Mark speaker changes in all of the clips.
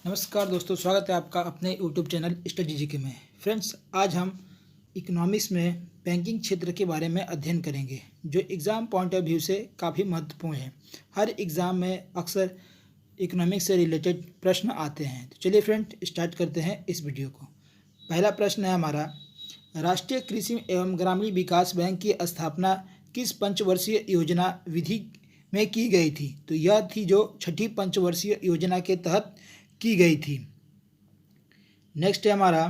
Speaker 1: नमस्कार दोस्तों, स्वागत है आपका अपने यूट्यूब चैनल स्टडी जीके में। फ्रेंड्स, आज हम इकोनॉमिक्स में बैंकिंग क्षेत्र के बारे में अध्ययन करेंगे, जो एग्ज़ाम पॉइंट ऑफ व्यू से काफ़ी महत्वपूर्ण है। हर एग्ज़ाम में अक्सर इकोनॉमिक्स से रिलेटेड प्रश्न आते हैं। तो चलिए फ्रेंड, स्टार्ट करते हैं इस वीडियो को। पहला प्रश्न है हमारा, राष्ट्रीय कृषि एवं ग्रामीण विकास बैंक की स्थापना किस पंचवर्षीय योजना विधि में की गई थी? तो यह थी जो छठी पंचवर्षीय योजना के तहत की गई थी। नेक्स्ट है हमारा,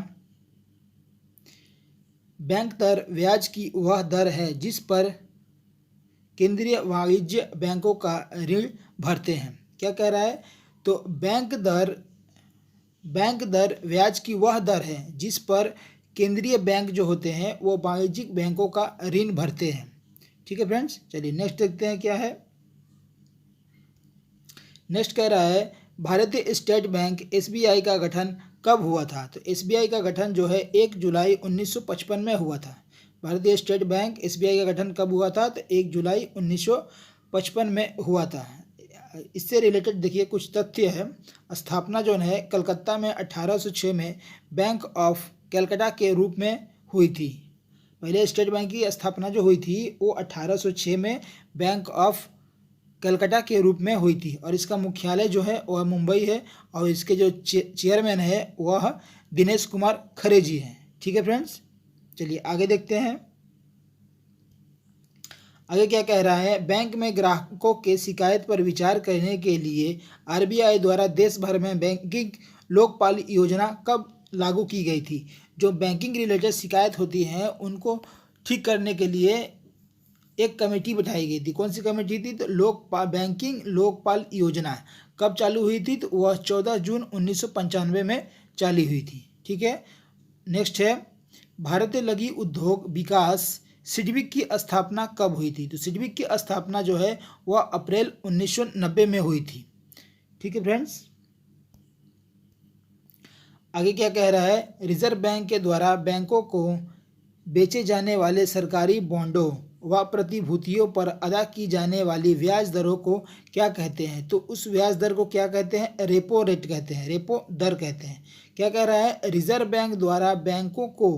Speaker 1: बैंक दर ब्याज की वह दर है जिस पर केंद्रीय वाणिज्य बैंकों का ऋण भरते हैं। क्या कह रहा है? तो बैंक दर ब्याज की वह दर है जिस पर केंद्रीय बैंक जो होते हैं वो वाणिज्यिक बैंकों का ऋण भरते हैं। ठीक है फ्रेंड्स, चलिए नेक्स्ट देखते हैं क्या है। नेक्स्ट कह रहा है, भारतीय स्टेट बैंक एसबीआई का गठन कब हुआ था? तो एसबीआई का गठन जो है 1 जुलाई 1955 में हुआ था। भारतीय स्टेट बैंक एसबीआई का गठन कब हुआ था? तो 1 जुलाई 1955 में हुआ था। इससे रिलेटेड देखिए कुछ तथ्य है। स्थापना जो है कलकत्ता में 1806 में बैंक ऑफ कलकत्ता के रूप में हुई थी। पहले स्टेट बैंक की स्थापना जो हुई थी वो 1806 में बैंक ऑफ कलकत्ता के रूप में हुई थी और इसका मुख्यालय जो है वह मुंबई है और इसके जो चेयरमैन है वह दिनेश कुमार खरे जी हैं। ठीक है फ्रेंड्स, चलिए आगे देखते हैं। आगे क्या कह रहा है, बैंक में ग्राहकों के शिकायत पर विचार करने के लिए आरबीआई द्वारा देश भर में बैंकिंग लोकपाल योजना कब लागू की गई थी? जो बैंकिंग रिलेटेड शिकायत होती हैं उनको ठीक करने के लिए एक कमेटी बिठाई गई थी। कौन सी कमेटी थी? तो बैंकिंग लोकपाल योजना कब चालू हुई थी? तो वह 14 जून 1995 में चालू हुई थी। ठीक है, नेक्स्ट है, भारतीय लघु उद्योग विकास सिडबिक की स्थापना कब हुई थी? तो सिडबिक की स्थापना जो है वह अप्रैल 1990 में हुई थी। ठीक है फ्रेंड्स, आगे क्या कह रहा है, रिजर्व बैंक के द्वारा बैंकों को बेचे जाने वाले सरकारी बॉन्डों व प्रतिभूतियों पर अदा की जाने वाली ब्याज दरों को क्या कहते हैं? तो उस ब्याज दर को क्या कहते हैं? रेपो रेट कहते हैं, रेपो दर कहते हैं। क्या कह रहा है, रिजर्व बैंक द्वारा बैंकों को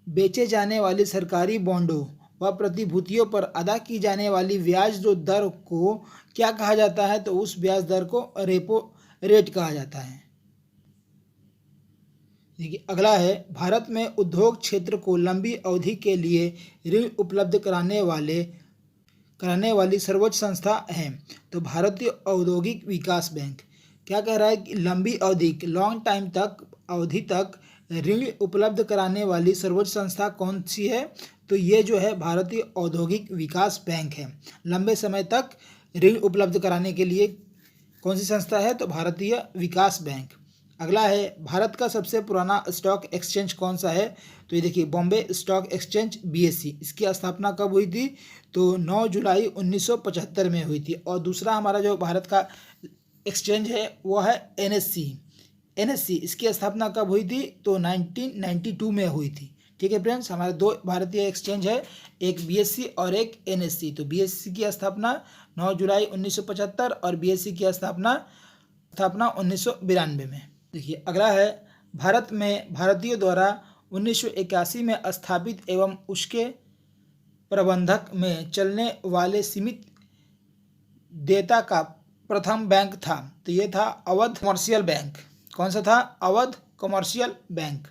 Speaker 1: बेचे जाने वाली सरकारी बॉन्डों व प्रतिभूतियों पर अदा की जाने वाली ब्याज दर को क्या कहा जाता है? तो उस ब्याज दर को रेपो रेट कहा जाता है। देखिए अगला है, भारत में उद्योग क्षेत्र को लंबी अवधि के लिए ऋण उपलब्ध कराने वाली सर्वोच्च संस्था है। तो भारतीय औद्योगिक विकास बैंक। क्या कह रहा है कि लंबी अवधि लॉन्ग टाइम तक अवधि तक ऋण उपलब्ध कराने वाली सर्वोच्च संस्था कौन सी है? तो ये जो है भारतीय औद्योगिक विकास बैंक है। लंबे समय तक ऋण उपलब्ध कराने के लिए कौन सी संस्था है? तो भारतीय विकास बैंक। अगला है, भारत का सबसे पुराना स्टॉक एक्सचेंज कौन सा है? तो ये देखिए बॉम्बे स्टॉक एक्सचेंज BSE। इसकी स्थापना कब हुई थी? तो 9 जुलाई 1975 में हुई थी। और दूसरा हमारा जो भारत का एक्सचेंज है वो है NSE। इसकी स्थापना कब हुई थी? तो 1992 में हुई थी। ठीक है फ्रेंड्स, हमारे दो भारतीय एक्सचेंज है, एक BSE और एक NSE। तो BSE की स्थापना 9 जुलाई 1975 और BSE की स्थापना 1992 में। देखिए अगला है, भारत में भारतीयों द्वारा 1981 में स्थापित एवं उसके प्रबंधक में चलने वाले सीमित देयता का प्रथम बैंक था। तो ये था अवध कमर्शियल बैंक। कौन सा था? Awadh commercial bank.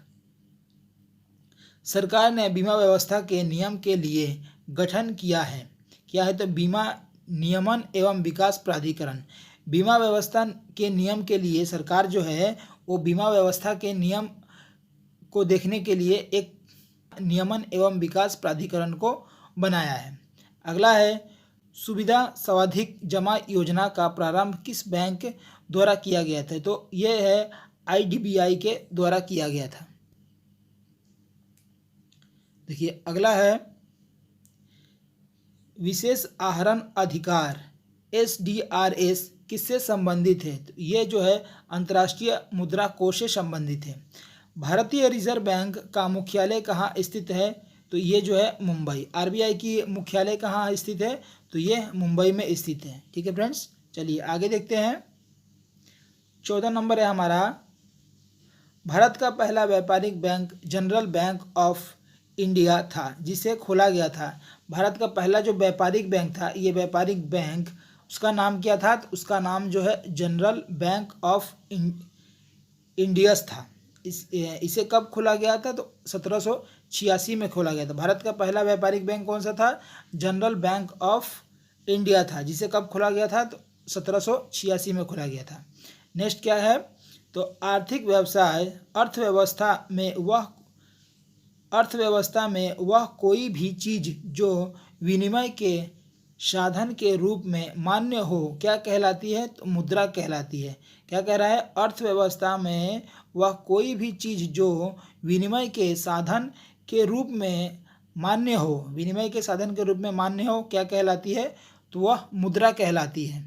Speaker 1: सरकार ने बीमा व्यवस्था के नियम के लिए गठन किया है। क्या है? तो बीमा नियमन एवं विकास प्राधिकरण। बीमा व्यवस्था के नियम के लिए सरकार जो है वो बीमा व्यवस्था के नियम को देखने के लिए एक नियमन एवं विकास प्राधिकरण को बनाया है। अगला है, सुविधा सावधिक जमा योजना का प्रारंभ किस बैंक द्वारा किया गया था? तो ये है IDBI के द्वारा किया गया था। देखिए अगला है, विशेष आहरण अधिकार SDRS किससे संबंधित है? तो ये जो है अंतर्राष्ट्रीय मुद्रा कोष से संबंधित है। भारतीय रिजर्व बैंक का मुख्यालय कहाँ स्थित है? तो ये जो है मुंबई। RBI की मुख्यालय कहाँ स्थित है? तो ये मुंबई में स्थित है। ठीक है फ्रेंड्स, चलिए आगे देखते हैं। 14 नंबर है हमारा, भारत का पहला व्यापारिक bank general bank of India था, जिसे खोला गया था। भारत का पहला जो व्यापारिक बैंक था, ये व्यापारिक बैंक, उसका नाम क्या था? तो उसका नाम जो है जनरल बैंक ऑफ इंडियस था। इसे कब खोला गया था? तो 1786 में खोला गया था। भारत का पहला व्यापारिक बैंक कौन सा था? जनरल बैंक ऑफ इंडिया था, जिसे कब खोला गया था? तो 1786 में खोला गया था। नेक्स्ट क्या है? तो आर्थिक व्यवसाय अर्थव्यवस्था में वह कोई भी चीज जो विनिमय के साधन के रूप में मान्य हो, क्या कहलाती है? तो मुद्रा कहलाती है। क्या कह रहा है? अर्थव्यवस्था में वह कोई भी चीज जो विनिमय के साधन के रूप में मान्य हो, विनिमय के साधन के रूप में मान्य हो, क्या कहलाती है? तो वह मुद्रा कहलाती है।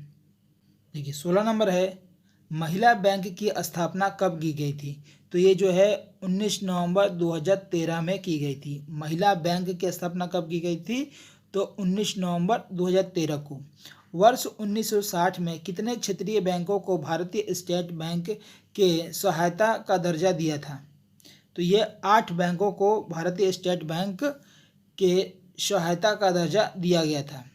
Speaker 1: देखिए 16 नंबर है, महिला बैंक की स्थापना कब की गई थी? तो ये जो है 19 नवंबर 2013 में की गई थी। महिला बैंक की स्थापना कब की गई थी? तो 19 नवंबर 2013 को। वर्ष 1960 में कितने क्षेत्रीय बैंकों को भारतीय स्टेट बैंक के सहायता का दर्जा दिया था? तो ये 8 बैंकों को भारतीय स्टेट बैंक के सहायता का दर्जा दिया गया था।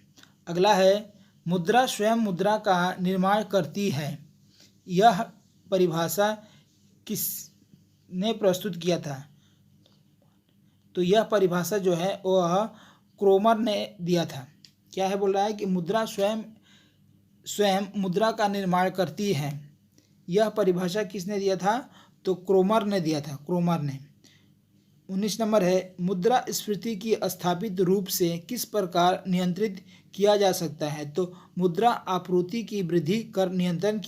Speaker 1: अगला है, मुद्रा स्वयं मुद्रा का निर्माण करती है, यह परिभाषा किसने प्रस्तुत किया था? तो यह परिभाषा जो है वह क्रोमर ने दिया था। क्या है? बोल रहा है कि मुद्रा स्वयं मुद्रा का निर्माण करती है, यह परिभाषा किसने दिया था? तो क्रोमर ने दिया था, क्रोमर ने। 19 नंबर है, मुद्रास्फीति की स्थापित रूप से किस प्रकार नियंत्रित किया जा सकता है? तो मुद्रा आपूर्ति की वृद्धि कर नियंत्रण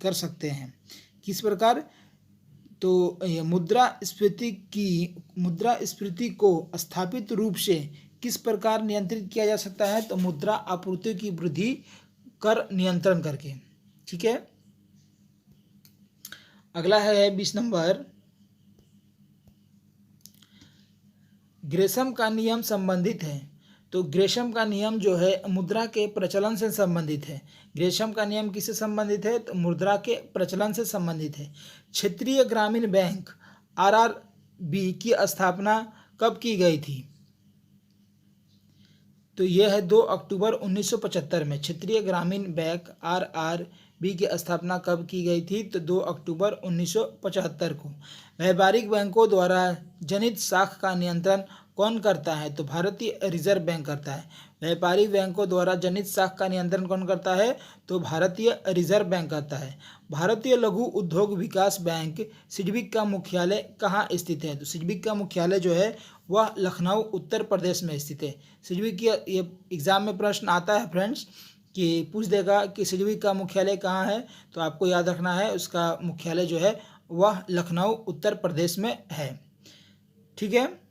Speaker 1: कर सकते हैं। किस प्रकार? तो मुद्रास्फीति को स्थापित रूप से किस प्रकार नियंत्रित किया जा सकता है? तो मुद्रा आपूर्ति की वृद्धि कर नियंत्रण करके। ठीक है। अगला है 20 नंबर, ग्रेशम का नियम संबंधित है। तो ग्रेशम का नियम जो है मुद्रा के प्रचलन से संबंधित है। ग्रेशम का नियम किससे संबंधित है? तो मुद्रा के प्रचलन से संबंधित है। क्षेत्रीय ग्रामीण बैंक आरआरबी की स्थापना कब की गई थी? तो यह है 2 अक्टूबर 1975 में। क्षेत्रीय ग्रामीण बैंक आरआरबी की स्थापना कब की गई थी? तो 2 अक्टूबर 1975 को। व्यापारिक बैंकों द्वारा जनित साख का नियंत्रण कौन करता है? तो भारतीय रिजर्व बैंक करता है। व्यापारिक बैंकों द्वारा जनित साख का नियंत्रण कौन करता है? तो भारतीय रिजर्व बैंक करता है। भारतीय लघु उद्योग विकास बैंक सिडबिक का मुख्यालय कहाँ स्थित है? तो सिडबिक का मुख्यालय जो है वह लखनऊ उत्तर प्रदेश में स्थित है। सिडबिक की ये एग्जाम में प्रश्न आता है फ्रेंड्स कि पूछ देगा कि सिडबिक का मुख्यालय कहाँ है, तो आपको याद रखना है उसका मुख्यालय जो है वह लखनऊ उत्तर प्रदेश में है। ठीक है।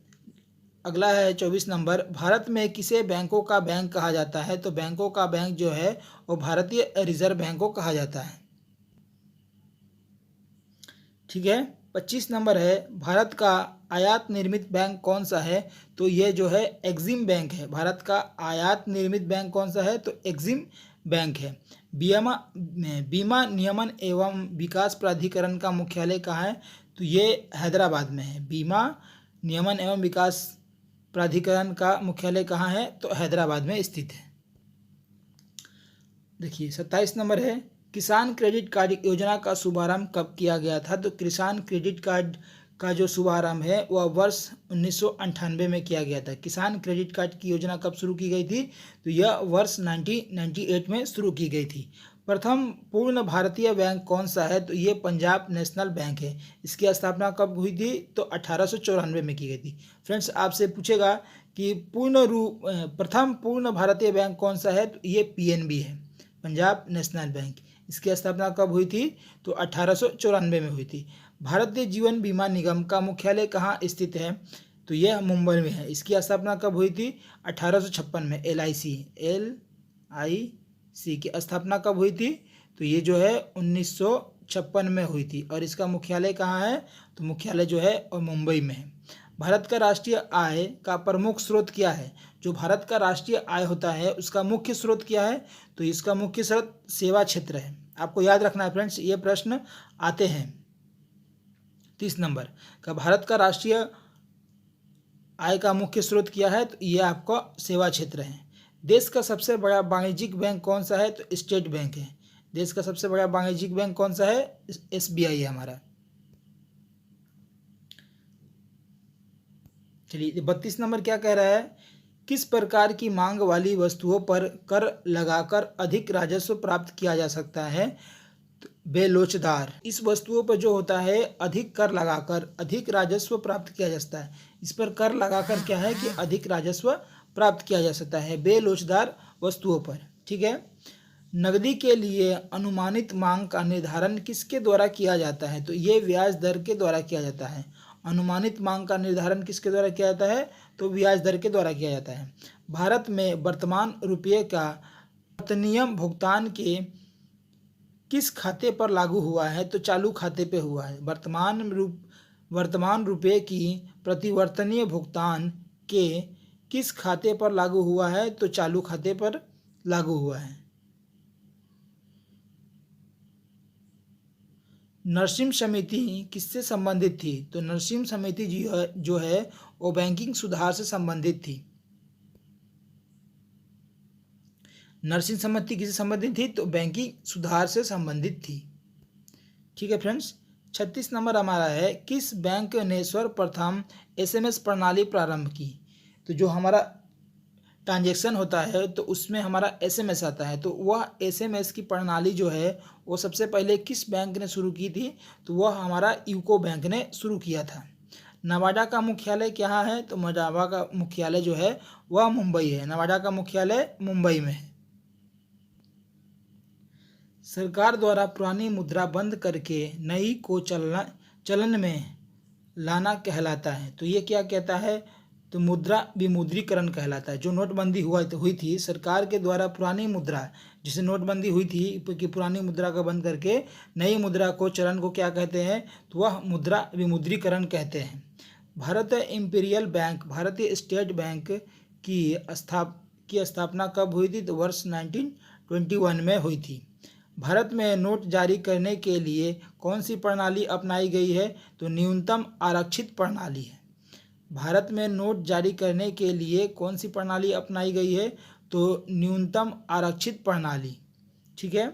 Speaker 1: अगला है 24 नंबर, भारत में किसे बैंकों का बैंक कहा जाता है? तो बैंकों का बैंक जो है वो भारतीय रिजर्व बैंक को कहा जाता है। ठीक है। 25 नंबर है, भारत का आयात निर्मित बैंक कौन सा है? तो ये जो है एग्जिम बैंक है। भारत का आयात निर्मित बैंक कौन सा है? तो एग्जिम बैंक है। बीमा नियमन एवं विकास प्राधिकरण का मुख्यालय कहाँ है? तो ये हैदराबाद में है। बीमा नियमन एवं विकास प्राधिकरण का मुख्यालय कहाँ है? तो हैदराबाद में स्थित है। देखिए 27 नंबर है, किसान क्रेडिट कार्ड योजना का शुभारंभ कब किया गया था? तो किसान क्रेडिट कार्ड का जो शुभारंभ है वह वर्ष 1998 में किया गया था। किसान क्रेडिट कार्ड की योजना कब शुरू की गई थी? तो यह वर्ष 1998 में शुरू की गई थी। प्रथम पूर्ण भारतीय बैंक कौन सा है? तो ये पंजाब नेशनल बैंक है। इसकी स्थापना कब हुई थी? तो 1894 में की गई थी। फ्रेंड्स आपसे पूछेगा कि प्रथम पूर्ण भारतीय बैंक कौन सा है? तो ये पीएनबी है, पंजाब नेशनल बैंक। इसकी स्थापना कब हुई थी? तो 1894 में हुई थी। भारतीय जीवन बीमा निगम का मुख्यालय कहाँ स्थित है? तो यह मुंबई में है। इसकी स्थापना कब हुई थी? 1856 में। LIC की स्थापना कब हुई थी? तो ये जो है 1956 में हुई थी। और इसका मुख्यालय कहाँ है? तो मुख्यालय जो है और मुंबई में है। भारत का राष्ट्रीय आय का प्रमुख स्रोत क्या है? जो भारत का राष्ट्रीय आय होता है उसका मुख्य स्रोत क्या है? तो इसका मुख्य स्रोत सेवा क्षेत्र है। आपको याद रखना है फ्रेंड्स, ये प्रश्न आते हैं। 30 नंबर का भारत का राष्ट्रीय आय का मुख्य स्रोत क्या है? तो ये आपका सेवा क्षेत्र है। देश का सबसे बड़ा वाणिज्यिक बैंक कौन सा है? तो स्टेट बैंक है। देश का सबसे बड़ा वाणिज्यिक बैंक कौन सा है? SBI है हमारा। चलिए 32 नंबर क्या कह रहा है? किस प्रकार की मांग वाली वस्तुओं पर कर लगाकर अधिक राजस्व प्राप्त किया जा सकता है? तो बेलोचदार। इस वस्तुओं पर जो होता है अधिक कर लगाकर अधिक राजस्व प्राप्त किया जा सकता है। इस पर कर लगाकर क्या है कि अधिक राजस्व प्राप्त किया जा सकता है बेलोचदार वस्तुओं पर। ठीक है। नकदी के लिए अनुमानित मांग का निर्धारण किसके द्वारा किया जाता है? तो ये ब्याज दर के द्वारा किया जाता है। अनुमानित मांग का निर्धारण किसके द्वारा किया जाता है? तो ब्याज दर के द्वारा किया जाता है। भारत में वर्तमान रुपये का नियम भुगतान के किस खाते पर लागू हुआ है? तो चालू खाते पे हुआ है। वर्तमान रुपये की प्रतिवर्तनीय भुगतान के किस खाते पर लागू हुआ है? तो चालू खाते पर लागू हुआ है। नरसिम्हा समिति किससे संबंधित थी? तो नरसिम्हा समिति जो है वो बैंकिंग सुधार से संबंधित थी। नरसिम्हा समिति किससे संबंधित थी? तो बैंकिंग सुधार से संबंधित थी। ठीक है फ्रेंड्स। 36 नंबर हमारा है, किस बैंक ने सर्वप्रथम SMS प्रणाली प्रारंभ की? तो जो हमारा ट्रांजैक्शन होता है तो उसमें हमारा SMS आता है, तो वह SMS की प्रणाली जो है वो सबसे पहले किस बैंक ने शुरू की थी? तो वह हमारा यूको बैंक ने शुरू किया था। नवाडा का मुख्यालय क्या है? तो नवाडा का मुख्यालय जो है वह मुंबई है। नवाडा का मुख्यालय मुंबई में है। सरकार द्वारा पुरानी मुद्रा बंद करके नई को चलन में लाना कहलाता है। तो ये क्या कहता है? तो मुद्रा विमुद्रीकरण कहलाता है। जो नोटबंदी हुई थी सरकार के द्वारा पुरानी मुद्रा, जिसे नोटबंदी हुई थी कि पुरानी मुद्रा को बंद करके नई मुद्रा को चलन को क्या कहते हैं? तो वह मुद्रा विमुद्रीकरण कहते हैं। भारत इंपीरियल बैंक भारतीय स्टेट बैंक की स्थापना कब हुई थी? तो वर्ष 1921 में हुई थी। भारत में नोट जारी करने के लिए कौन सी प्रणाली अपनाई गई है? तो न्यूनतम आरक्षित प्रणाली है। भारत में नोट जारी करने के लिए कौन सी प्रणाली अपनाई गई है? तो न्यूनतम आरक्षित प्रणाली। ठीक है।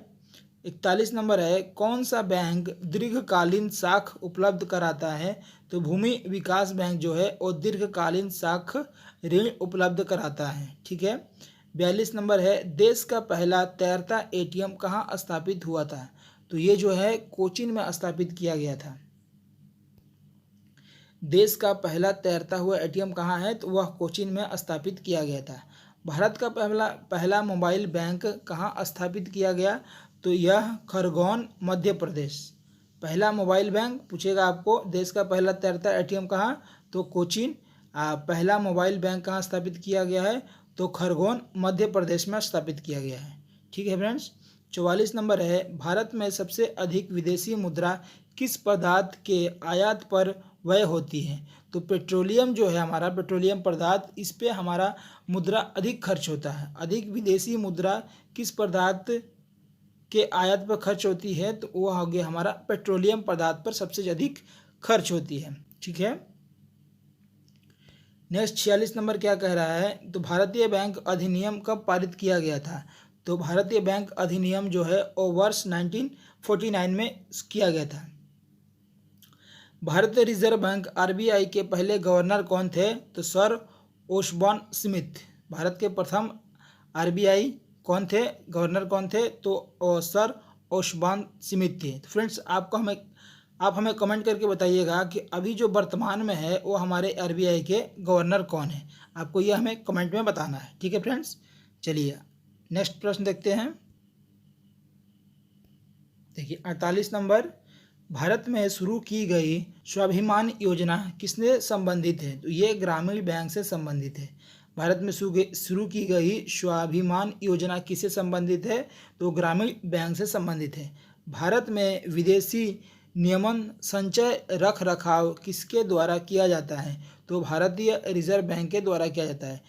Speaker 1: 41 नंबर है, कौन सा बैंक दीर्घकालीन साख उपलब्ध कराता है? तो भूमि विकास बैंक जो है वो दीर्घकालीन साख ऋण उपलब्ध कराता है। ठीक है। 42 नंबर है, देश का पहला तैरता ATM कहाँ स्थापित हुआ था? तो ये जो है कोचीन में स्थापित किया गया था। देश का पहला तैरता हुआ ATM कहाँ है? तो वह कोचीन में स्थापित किया गया था। भारत का पहला मोबाइल बैंक कहाँ स्थापित किया गया? तो यह खरगोन मध्य प्रदेश। पहला मोबाइल बैंक पूछेगा आपको, देश का पहला तैरता ATM कहाँ? तो कोचीन। पहला मोबाइल बैंक कहाँ स्थापित किया गया है? तो खरगोन मध्य प्रदेश में स्थापित किया गया है। ठीक है फ्रेंड्स। 44 नंबर है, भारत में सबसे अधिक विदेशी मुद्रा किस पदार्थ के आयात पर व्यय होती है? तो पेट्रोलियम जो है हमारा पेट्रोलियम पदार्थ, इस पे हमारा मुद्रा अधिक खर्च होता है। अधिक विदेशी मुद्रा किस पदार्थ के आयात पर खर्च होती है? तो वह हो गया हमारा पेट्रोलियम पदार्थ पर सबसे अधिक खर्च होती है। ठीक है। नेक्स्ट 46 नंबर क्या कह रहा है? तो भारतीय बैंक अधिनियम कब पारित किया गया था? तो भारतीय बैंक अधिनियम जो है वो वर्ष 1949 में किया गया था। भारतीय रिजर्व बैंक RBI के पहले गवर्नर कौन थे? तो सर ओसबॉर्न स्मिथ। भारत के प्रथम RBI कौन थे, गवर्नर कौन थे? तो सर ओसबॉर्न स्मिथ थे। तो फ्रेंड्स आप हमें कमेंट करके बताइएगा कि अभी जो वर्तमान में है वो हमारे RBI के गवर्नर कौन है। आपको ये हमें कमेंट में बताना है। ठीक है फ्रेंड्स। चलिए नेक्स्ट प्रश्न देखते हैं। देखिए 48 नंबर, भारत में शुरू की गई स्वाभिमान योजना किसने संबंधित है? तो ये ग्रामीण बैंक से संबंधित है। भारत में शुरू की गई स्वाभिमान योजना किससे संबंधित है? तो ग्रामीण बैंक से संबंधित है। भारत में विदेशी नियमन संचय रख रखाव किसके द्वारा किया जाता है? तो भारतीय रिजर्व बैंक के द्वारा किया जाता है।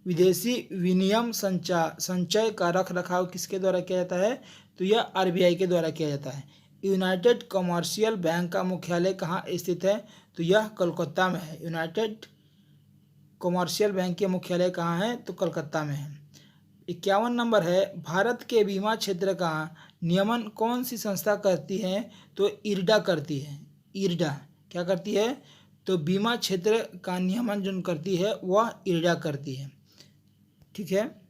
Speaker 1: विदेशी विनियम संचय का रख रखाव किसके द्वारा किया जाता है? तो यह आरबीआई के द्वारा किया जाता है। यूनाइटेड कमर्शियल बैंक का मुख्यालय कहाँ स्थित है? तो यह कोलकाता में है। यूनाइटेड कमर्शियल बैंक के मुख्यालय कहाँ है? तो कोलकाता में है। 51 नंबर है, भारत के बीमा क्षेत्र का नियमन कौन सी संस्था करती है? तो इरडा करती है। इरडा क्या करती है? तो बीमा क्षेत्र का नियमन जो करती है वह इरडा करती है। ठीक है।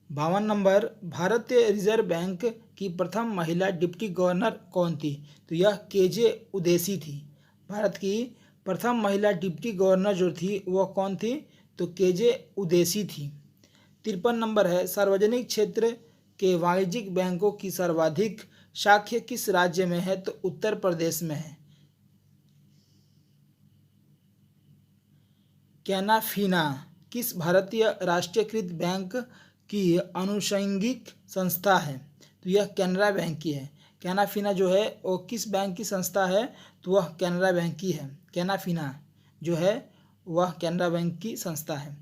Speaker 1: 52 नंबर, भारतीय रिजर्व बैंक की प्रथम महिला डिप्टी गवर्नर कौन थी? तो यह केजे उदेसी थी। भारत की प्रथम महिला डिप्टी गवर्नर जो थी वह कौन थी? तो केजे उदेसी थी। 53 नंबर है, सार्वजनिक क्षेत्र के वाणिज्यिक बैंकों की सर्वाधिक शाखा किस राज्य में है? तो उत्तर प्रदेश में है। कैनाफिना किस भारतीय राष्ट्रीयकृत बैंक की अनुषंगिक संस्था है? तो यह कैनरा बैंक की है। कैनाफिना जो है वो किस बैंक की संस्था है? तो वह कैनरा बैंक की है। कैनाफिना जो है वह कैनरा बैंक की संस्था है।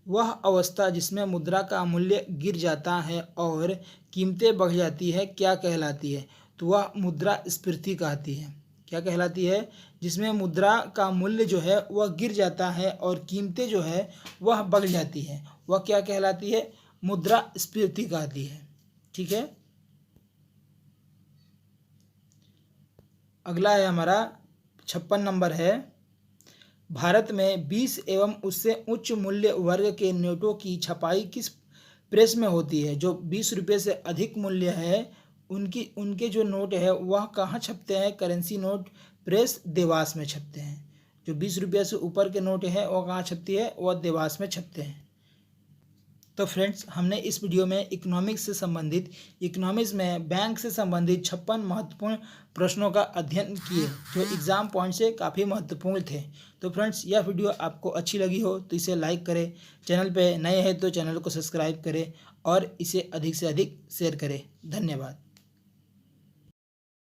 Speaker 1: वह अवस्था जिसमें मुद्रा का मूल्य गिर जाता है और कीमतें बढ़ जाती है क्या कहलाती है? तो वह मुद्रास्फीति कहती है। क्या कहलाती है? जिसमें मुद्रा का मूल्य जो है वह गिर जाता है और कीमतें जो है वह बढ़ जाती है, वह क्या कहलाती है? मुद्रास्फीति कहती है। ठीक है। अगला है हमारा 56 नंबर है, भारत में 20 एवं उससे उच्च मूल्य वर्ग के नोटों की छपाई किस प्रेस में होती है? जो 20 रुपये से अधिक मूल्य है उनके जो नोट है वह कहाँ छपते हैं? करेंसी नोट प्रेस देवास में छपते हैं। जो 20 रुपये से ऊपर के नोट है वह कहाँ छपती है? वह देवास में छपते हैं। तो फ्रेंड्स, हमने इस वीडियो में इकोनॉमिक्स में बैंक से संबंधित 56 महत्वपूर्ण प्रश्नों का अध्ययन किए जो एग्जाम पॉइंट से काफ़ी महत्वपूर्ण थे। तो फ्रेंड्स, यह वीडियो आपको अच्छी लगी हो तो इसे लाइक करें, चैनल पे नए हैं तो चैनल को सब्सक्राइब करें और इसे अधिक से अधिक शेयर करें। धन्यवाद।